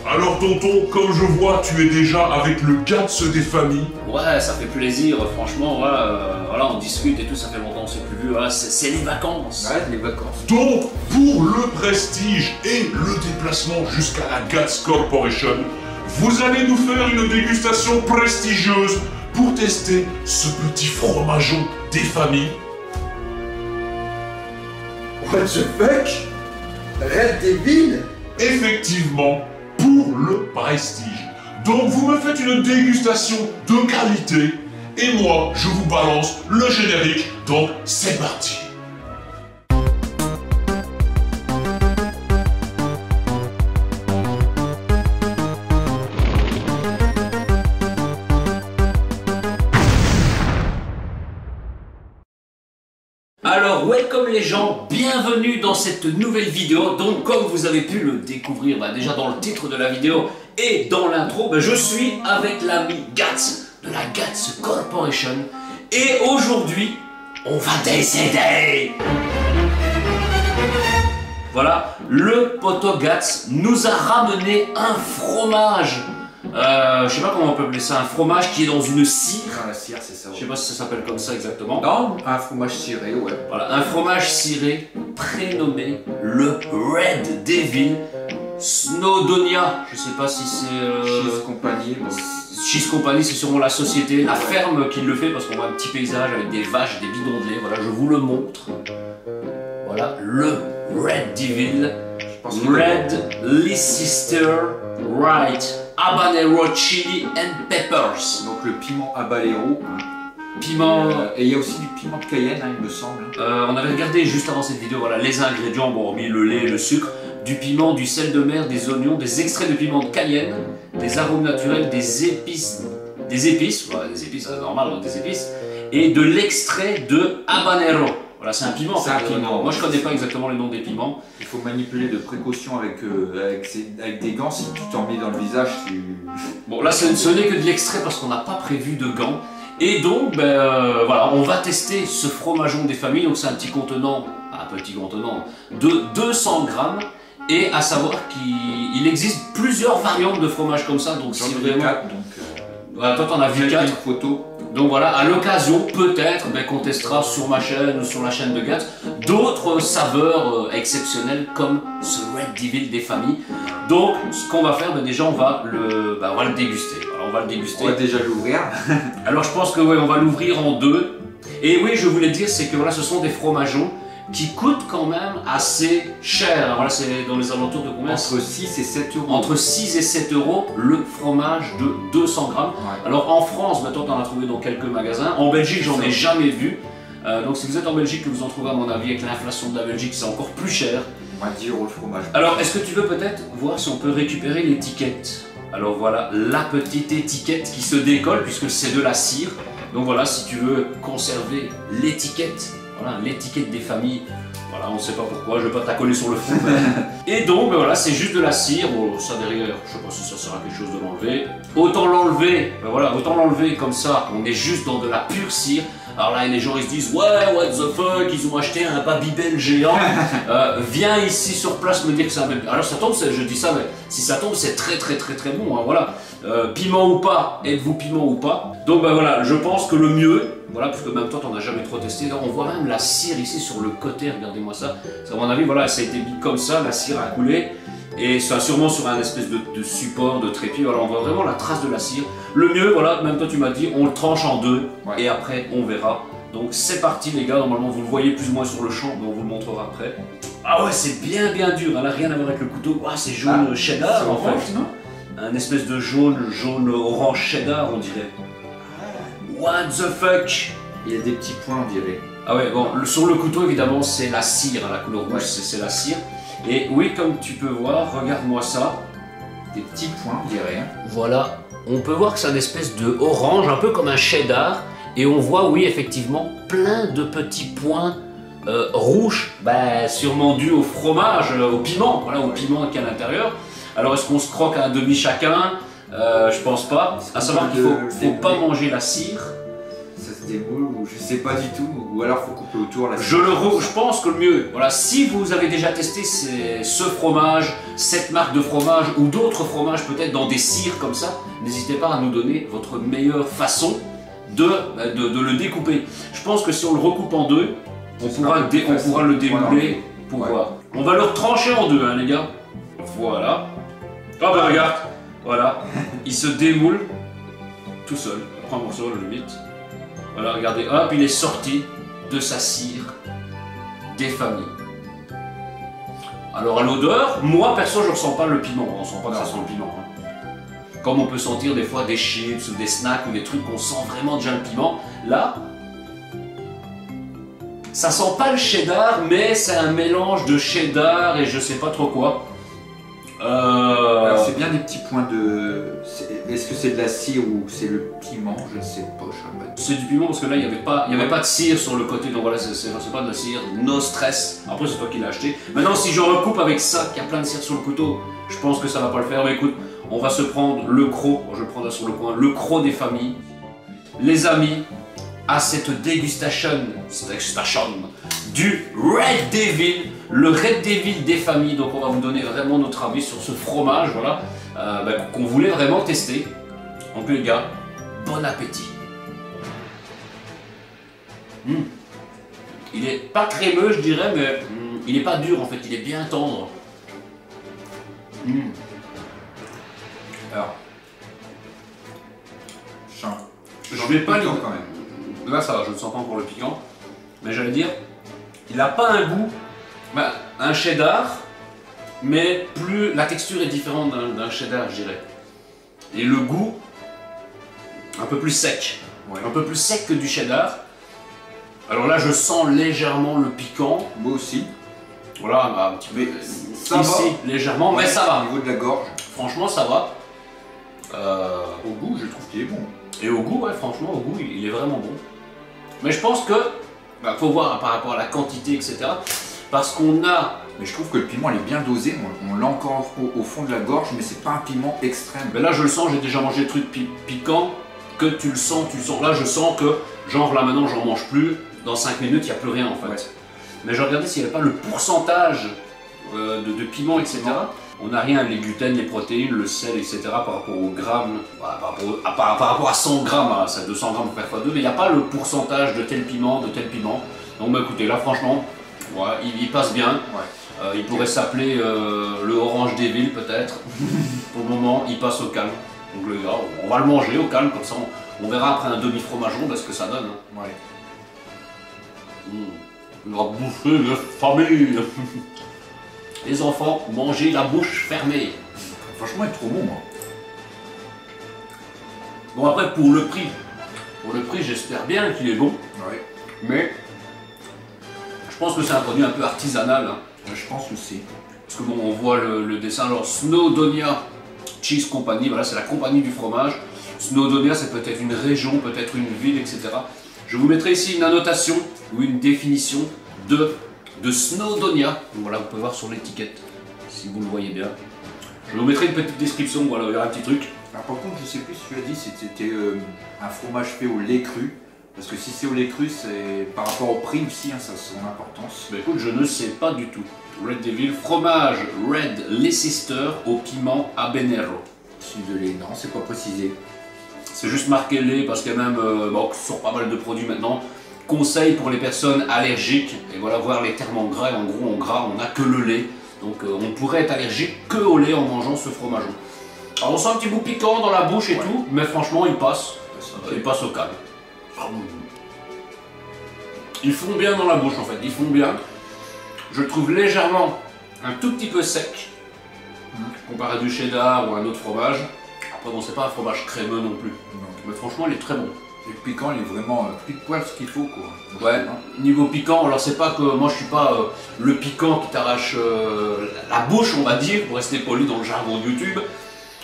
Alors tonton, comme je vois, tu es déjà avec le Gats des familles. Ouais, ça fait plaisir, franchement, voilà, on discute et tout, ça fait longtemps qu'on s'est plus vu, voilà, c'est les vacances. Ouais, les vacances. Donc, pour le prestige et le déplacement jusqu'à la Gats Corporation, vous allez nous faire une dégustation prestigieuse pour tester ce petit fromageon des familles. What the fuck? Red Devil? Effectivement, pour le prestige. Donc vous me faites une dégustation de qualité et moi je vous balance le générique, donc c'est parti. Alors, welcome les gens, bienvenue dans cette nouvelle vidéo. Donc, comme vous avez pu le découvrir déjà dans le titre de la vidéo et dans l'intro, je suis avec l'ami Gats de la Gats Corporation. Et aujourd'hui, on va décéder. Voilà, le poteau Gats nous a ramené un fromage. Je sais pas comment on peut appeler ça, un fromage qui est dans une cire. Dans la cire, c'est ça. Je sais pas si ça s'appelle comme ça exactement. Non, un fromage ciré, ouais. Voilà, un fromage ciré prénommé le Red Devil Snowdonia. Je sais pas si c'est... Cheese Company. Bon. Cheese Company, c'est sûrement la société, la ferme qui le fait parce qu'on voit un petit paysage avec des vaches, des bidons de lait. Voilà, je vous le montre. Voilà, le Red Devil. Red Leicester White Habanero Chili and Peppers. Donc le piment habanero. Piment... et il y a aussi du piment de Cayenne, hein, il me semble. On avait regardé juste avant cette vidéo, voilà, les ingrédients, bon, hormis le lait, le sucre, du piment, du sel de mer, des oignons, des extraits de piment de Cayenne, des arômes naturels, des épices, ouais, des épices, c'est normal, hein, des épices, et de l'extrait de habanero. Voilà, c'est un piment. C'est un piment. Moi, je connais pas exactement les noms des piments. Il faut manipuler de précaution avec des gants. Si tu t'en mets dans le visage, tu... Bon, là, ce n'est que de l'extrait parce qu'on n'a pas prévu de gants. Et donc, voilà, on va tester ce fromageon des familles. Donc, c'est un petit contenant de 200 grammes. Et à savoir qu'il existe plusieurs variantes de fromage comme ça. Donc, si vraiment... 4, donc... Voilà, toi, t'en as vu 4 photos. Donc voilà, à l'occasion, peut-être qu'on testera sur ma chaîne ou sur la chaîne de Gats d'autres saveurs exceptionnelles comme ce Red Devil des familles. Donc, ce qu'on va faire, déjà, on va le déguster. Alors, on va le déguster. On va déjà l'ouvrir. Alors, je pense que ouais, on va l'ouvrir en deux. Et oui, je voulais dire, c'est que voilà, ce sont des fromageons qui coûtent quand même assez cher. Voilà, c'est dans les alentours de combien? Entre 6 et 7 euros. Entre 6 et 7 euros le fromage de 200 grammes. Ouais. Alors en France, maintenant tu en as trouvé dans quelques magasins. En Belgique, j'en ai jamais vu. Donc si vous êtes en Belgique, que vous en trouvez à mon avis avec l'inflation de la Belgique, c'est encore plus cher. Moins 10 euros le fromage. Alors est-ce que tu veux peut-être voir si on peut récupérer l'étiquette? Alors voilà, la petite étiquette qui se décolle puisque c'est de la cire. Donc voilà, si tu veux conserver l'étiquette. Voilà, l'étiquette des familles, voilà, on ne sait pas pourquoi, je ne vais pas t'accoler sur le fond. Et donc, voilà, c'est juste de la cire, bon, ça derrière, je ne sais pas si ça sert à quelque chose de l'enlever. Autant l'enlever, autant l'enlever comme ça, on est juste dans de la pure cire. Alors là, les gens ils se disent, ouais, what the fuck, ils ont acheté un Babybel géant. Viens ici sur place me dire que c'est un Babybel. Alors ça tombe, je dis ça, mais si ça tombe, c'est très bon, hein, voilà. Piment ou pas, êtes-vous piment ou pas? Donc voilà, je pense que le mieux, voilà, parce que même toi, t'en as jamais trop testé. Là, on voit même la cire ici sur le côté, regardez-moi ça. À mon avis, voilà, ça a été mis comme ça, la cire a coulé. Et ça sûrement sur un espèce de support, de trépied. Voilà, on voit vraiment la trace de la cire. Le mieux, voilà, même toi tu m'as dit, on le tranche en deux. Ouais. Et après, on verra. Donc c'est parti les gars, normalement vous le voyez plus ou moins sur le champ, mais on vous le montrera après. Ah ouais, c'est bien dur, elle n'a rien à voir avec le couteau. Ah, c'est jaune cheddar en fait. Non, un espèce de jaune orange cheddar, on dirait. What the fuck? Il y a des petits points, on dirait. Ah ouais, bon, sur le couteau, évidemment, c'est la cire, la couleur rouge, ouais. C'est la cire. Et oui, comme tu peux voir, regarde-moi ça. Des petits points, on dirait. Voilà, on peut voir que c'est une espèce de orange, un peu comme un cheddar. Et on voit, oui, effectivement, plein de petits points rouges, sûrement dus au fromage, au piment, voilà, au piment qu'il y a à l'intérieur. Alors, est-ce qu'on se croque à un demi chacun? Je pense pas. À savoir qu'il faut pas manger la cire. Ça se déboule ou je sais pas du tout. Ou alors faut couper autour la Je pense que le mieux, voilà, si vous avez déjà testé ce fromage, cette marque de fromage ou d'autres fromages peut-être dans des cires comme ça, n'hésitez pas à nous donner votre meilleure façon de le découper. Je pense que si on le recoupe en deux, on pourra le démouler pour voir. On va le trancher en deux, hein, les gars. Voilà. Ah bah regarde, voilà, il se démoule tout seul. Prends un morceau, le limite. Voilà, regardez, hop, il est sorti de sa cire des familles. Alors à l'odeur, moi perso je ne ressens pas le piment, on ne sent pas que ça sent le piment. Hein. Comme on peut sentir des fois des chips ou des snacks ou des trucs qu'on sent vraiment déjà le piment, là, ça sent pas le cheddar, mais c'est un mélange de cheddar et je sais pas trop quoi. Alors c'est bien des petits points de... Est-ce que c'est de la cire ou c'est le piment? Je ne sais pas. C'est du piment parce que là il n'y avait pas de cire sur le côté, donc voilà, c'est pas de la cire, no stress. Après c'est toi qui l'as acheté. Maintenant si je recoupe avec ça, qui a plein de cire sur le couteau, je pense que ça va pas le faire. Mais écoute, on va se prendre le croc, je le prendrai sur le coin, le croc des familles. Les amis, à cette dégustation du Red Devil, le Red Devil des familles. Donc on va vous donner vraiment notre avis sur ce fromage, voilà, qu'on voulait vraiment tester. Donc les gars, bon appétit. Il est pas crémeux, je dirais, mais il est pas dur en fait, il est bien tendre. Alors, je vais pas quand même. Là ça va, je ne sens pas encore le piquant, mais j'allais dire, il n'a pas un goût, un cheddar, mais plus la texture est différente d'un cheddar, je dirais. Et le goût, un peu plus sec, un peu plus sec que du cheddar. Alors là, je sens légèrement le piquant. Moi aussi. Voilà, un petit peu ça ici, va. Légèrement, mais ça va. Au niveau de la gorge. Franchement, ça va. Au goût, je trouve qu'il est bon. Et au goût, ouais, franchement, au goût, il est vraiment bon. Mais je pense que, faut voir par rapport à la quantité, etc. Parce qu'on a... Mais je trouve que le piment, il est bien dosé. On l'a encore au fond de la gorge, mais c'est pas un piment extrême. Mais là, je le sens, j'ai déjà mangé des trucs piquants, que tu le sens. Là, je sens que, genre là maintenant, j'en mange plus. Dans 5 minutes, il n'y a plus rien en fait. Ouais. Mais je regardais s'il n'y avait pas le pourcentage de piment, etc. On n'a rien, les gluten, les protéines, le sel, etc. par rapport au gramme, par rapport à 100 grammes, c'est 200 grammes pour faire x2, mais il n'y a pas le pourcentage de tel piment, de tel piment. Donc bah, écoutez, là franchement, ouais, il passe bien. Ouais. Il pourrait s'appeler le Orange Devil peut-être. Pour le moment, il passe au calme. Donc les gars, on va le manger au calme, comme ça on verra après un demi-fromageon ce que ça donne. Hein. Ouais. La bouffée de famille. Les enfants, mangez la bouche fermée. Franchement, il est trop bon. Hein. Bon après, pour le prix j'espère bien qu'il est bon. Ouais. Mais je pense que c'est un produit un peu artisanal. Hein. Je pense aussi. Parce que bon, on voit le dessin. Alors, Snowdonia Cheese Company, voilà, c'est la compagnie du fromage. Snowdonia, c'est peut-être une région, peut-être une ville, etc. Je vous mettrai ici une annotation ou une définition de Snowdonia. Donc voilà, vous pouvez voir sur l'étiquette, si vous le voyez bien. Je vous mettrai une petite description, voilà, il y aura un petit truc. Alors par contre, je sais plus si tu as dit si c'était un fromage fait au lait cru. Parce que si c'est au lait cru, c'est par rapport au prix aussi, hein, ça a son importance. Bah écoute, je ne sais pas du tout. Red Devil, fromage Red Leicester au piment habanero. C'est de lait, non, c'est pas précisé. C'est juste marqué lait parce qu'il y a même sur pas mal de produits maintenant. Conseil pour les personnes allergiques, et voilà, voir les termes en gras, et en gros en gras on n'a que le lait, donc on pourrait être allergique que au lait en mangeant ce fromage. Alors on sent un petit goût piquant dans la bouche et tout, mais franchement il passe au calme. Ils font bien dans la bouche en fait, ils font bien. Je le trouve légèrement un tout petit peu sec, comparé à du cheddar ou à un autre fromage. Après bon, c'est pas un fromage crémeux non plus, mais franchement il est très bon. Le piquant, il est vraiment pile poil ce qu'il faut quoi. Ouais, niveau piquant, alors c'est pas que moi je suis pas le piquant qui t'arrache la bouche on va dire, pour rester poli dans le jargon de YouTube,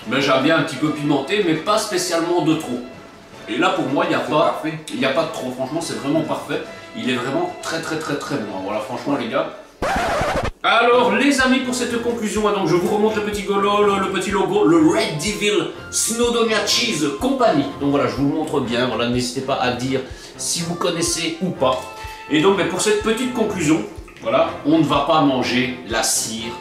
mais j'aime bien un petit peu pimenté, mais pas spécialement de trop. Et là pour moi il n'y a pas de trop, franchement c'est vraiment parfait, il est vraiment très bon, voilà franchement les gars. Alors les amis, pour cette conclusion, donc je vous remonte le petit logo, le Red Devil Snowdonia Cheese Company. Donc voilà, je vous le montre bien, voilà, n'hésitez pas à dire si vous connaissez ou pas. Et donc, pour cette petite conclusion, voilà, on ne va pas manger la cire,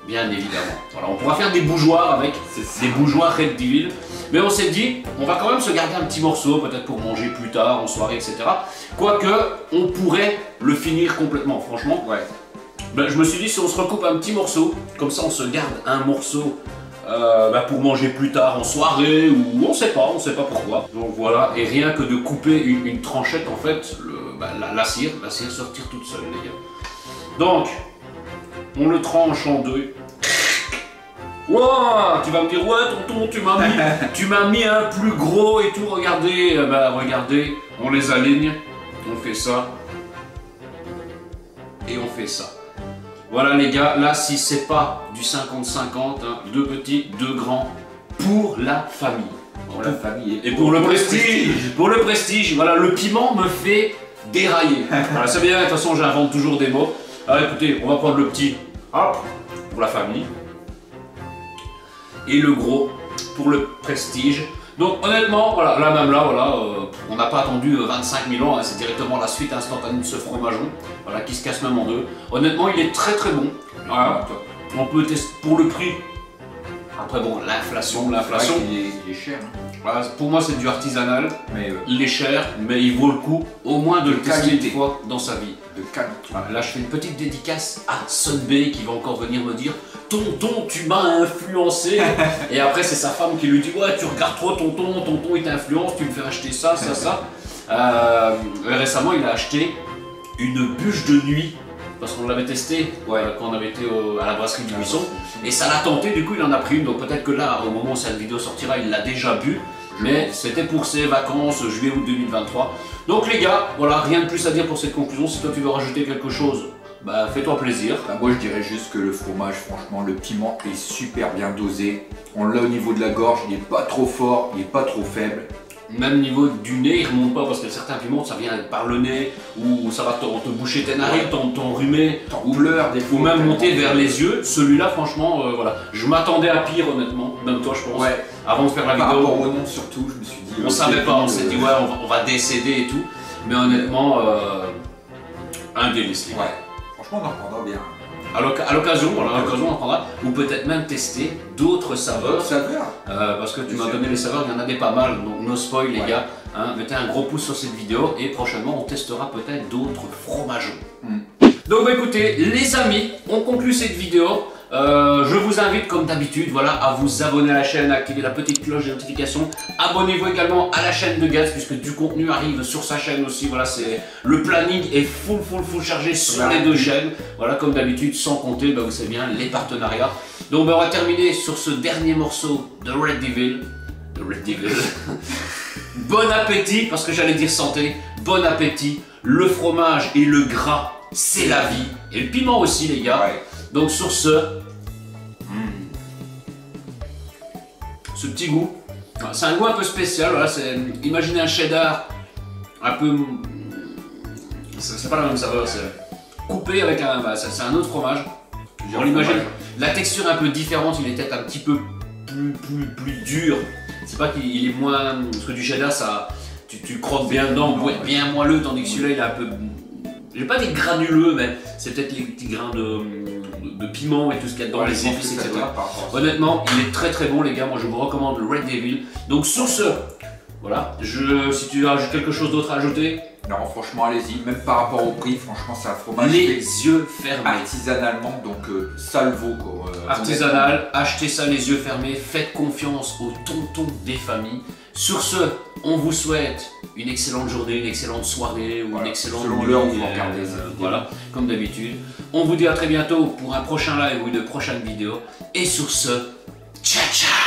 bien évidemment. Voilà, on pourra faire des bougeoirs avec des bougeoirs Red Devil. Mais on s'est dit, on va quand même se garder un petit morceau, peut-être pour manger plus tard, en soirée, etc. Quoique, on pourrait le finir complètement, franchement. Ouais. Ben, je me suis dit, si on se recoupe un petit morceau, comme ça on se garde un morceau pour manger plus tard en soirée, ou on sait pas pourquoi. Donc voilà, et rien que de couper une tranchette, en fait, la cire se retire toute seule, les gars. Donc, on le tranche en deux. Wow, tu vas me dire, ouais tonton, tu m'as mis un plus gros et tout, regardez, regardez, on les aligne, on fait ça, et on fait ça. Voilà les gars, là si c'est pas du 50-50, hein, 2 petits, 2 grands, pour la famille. Pour la famille et pour le prestige. Pour le prestige, voilà, le piment me fait dérailler. Voilà, c'est bien, de toute façon j'invente toujours des mots. Alors écoutez, on va prendre le petit, hop, pour la famille. Et le gros pour le prestige. Donc honnêtement, voilà, là même là, voilà, on n'a pas attendu 25 000 ans, hein, c'est directement la suite instantanée de ce fromageon, voilà, qui se casse même en deux. Honnêtement, il est très très bon. Voilà, on peut tester pour le prix. Après bon, l'inflation. Il est cher. Hein. Voilà, pour moi c'est du artisanal, mais il est cher, mais il vaut le coup au moins de le tester une fois dans sa vie. De qualité. Voilà, là je fais une petite dédicace à Sunbay qui va encore venir me dire tonton tu m'as influencé. Et après c'est sa femme qui lui dit ouais tu regardes trop tonton il t'influence, tu me fais acheter ça. Récemment il a acheté une bûche de nuit parce qu'on l'avait testé quand on avait été à la brasserie du Buisson et ça l'a tenté, du coup il en a pris une, donc peut-être que là au moment où cette vidéo sortira il l'a déjà bu, mais c'était pour ses vacances juillet-août 2023. Donc les gars, voilà, rien de plus à dire pour cette conclusion. Si toi tu veux rajouter quelque chose, bah fais-toi plaisir. Bah, moi je dirais juste que le fromage, franchement, le piment est super bien dosé. On l'a au niveau de la gorge, il n'est pas trop fort, il n'est pas trop faible. Même niveau du nez, il remonte pas parce que certains piments ça vient par le nez ou ça va te boucher tes narines, t'enrhumer, ou même monter vers les yeux. Celui-là, franchement, voilà. Je m'attendais à pire, honnêtement, même toi, je pense. Ouais. Avant de faire la vidéo. Par rapport au nom, surtout, je me suis dit. On savait pas, on s'est dit, ouais, on va décéder et tout. Mais honnêtement, un délice. Ouais. Franchement, on en prendra bien. À l'occasion, on en prendra, ou peut-être même tester d'autres saveurs. Parce que tu m'as donné les saveurs, il y en avait pas mal, donc no spoil les gars. Hein, mettez un gros pouce sur cette vidéo et prochainement on testera peut-être d'autres fromageons. Donc bah, écoutez, les amis, on conclut cette vidéo. Je vous invite comme d'habitude à vous abonner à la chaîne, à activer la petite cloche de notification. Abonnez-vous également à la chaîne de Gaz puisque du contenu arrive sur sa chaîne aussi. Voilà, le planning est full chargé sur les 2 chaînes. Voilà, comme d'habitude, sans compter, vous savez bien, les partenariats. Donc on va terminer sur ce dernier morceau de Red Devil. Bon appétit, parce que j'allais dire santé. Bon appétit. Le fromage et le gras, c'est la vie. Et le piment aussi les gars. Donc sur ce petit goût, c'est un goût un peu spécial, voilà, imaginez un cheddar un peu, c'est pas la même saveur, c'est coupé avec c'est un autre fromage, on l'imagine, la texture est un peu différente, il est peut-être un petit peu plus dur, c'est pas qu'il est moins, parce que du cheddar ça, tu croques bien dedans, bien moelleux, tandis que celui-là il est un peu, j'ai pas dit granuleux, mais c'est peut-être les petits grains de piment et tout ce qu'il y a dedans, les épices, etc. Honnêtement, il est très bon les gars, moi je vous recommande le Red Devil. Donc sur ce, voilà, si tu as quelque chose d'autre à ajouter. Non, franchement, allez-y, même par rapport au prix, franchement, c'est un fromage les yeux fermés. Artisanalement, donc ça le vaut quoi. Artisanal, achetez ça les yeux fermés, faites confiance aux tontons des familles. Sur ce, on vous souhaite une excellente journée, une excellente soirée ou une excellente nuit. Selon l'heure où vous regardez. Voilà, comme d'habitude. On vous dit à très bientôt pour un prochain live ou une prochaine vidéo. Et sur ce, ciao ciao.